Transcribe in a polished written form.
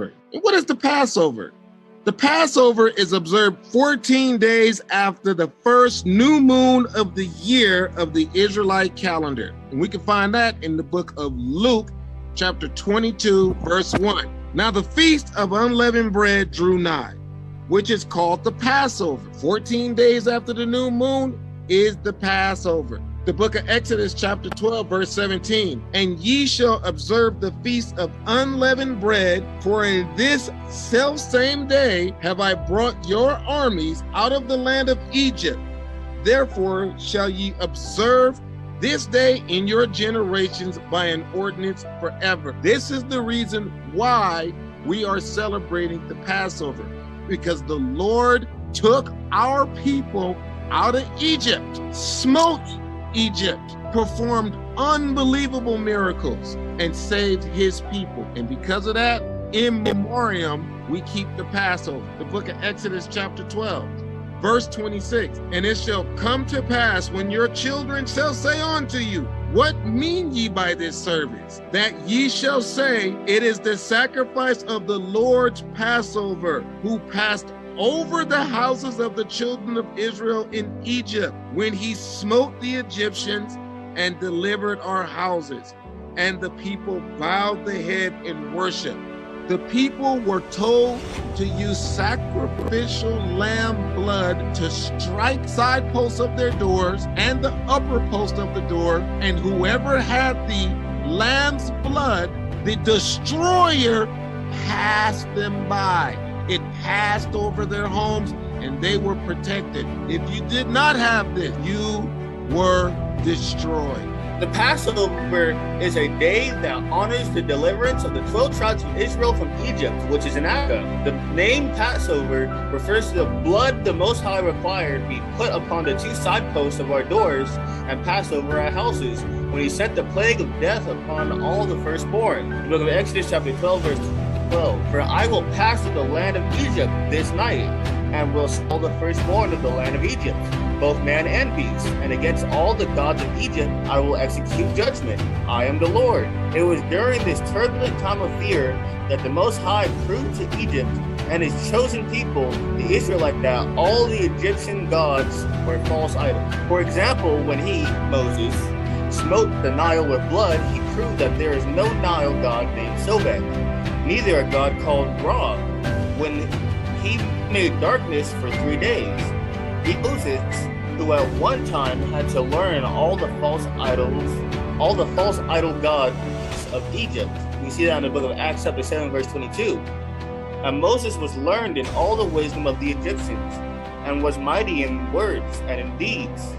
Passover. And what is the Passover? The Passover is observed 14 days after the first new moon of the year of the Israelite calendar. And we can find that in the book of Luke, chapter 22, verse 1. Now the feast of unleavened bread drew nigh, which is called the Passover. 14 days after the new moon is the Passover. The book of Exodus, chapter 12, verse 17. And ye shall observe the feast of unleavened bread, for in this selfsame day have I brought your armies out of the land of Egypt. Therefore shall ye observe this day in your generations by an ordinance forever. This is the reason why we are celebrating the Passover, because the Lord took our people out of Egypt, smote Egypt, performed unbelievable miracles, and saved his people. And because of that, in memoriam, we keep the Passover. The book of Exodus, chapter 12, verse 26. And it shall come to pass when your children shall say unto you, what mean ye by this service? That ye shall say, it is the sacrifice of the Lord's Passover, who passed over the houses of the children of Israel in Egypt, when he smote the Egyptians and delivered our houses. And the people bowed the head in worship. The people were told to use sacrificial lamb blood to strike side posts of their doors and the upper post of the door, and whoever had the lamb's blood, the destroyer passed them by. It passed over their homes and they were protected. If you did not have this, you were destroyed. The Passover is a day that honors the deliverance of the 12 tribes of Israel from Egypt, which is in Africa. The name Passover refers to the blood the Most High required be put upon the two side posts of our doors and pass over our houses, when he sent the plague of death upon all the firstborn. The book of Exodus chapter 12, verse 12. For I will pass through the land of Egypt this night, and will slay the firstborn of the land of Egypt, both man and beast, and against all the gods of Egypt I will execute judgment. I am the Lord. It was during this turbulent time of fear that the Most High proved to Egypt and his chosen people, the Israelites, that all the Egyptian gods were false idols. For example, when he, Moses, smote the Nile with blood, he proved that there is no Nile god named Sobek, neither a god called Ra. When he made darkness for 3 days, Moses, who at one time had to learn all the false idol gods of Egypt. We see that in the book of Acts chapter 7, verse 22. And Moses was learned in all the wisdom of the Egyptians, and was mighty in words and in deeds.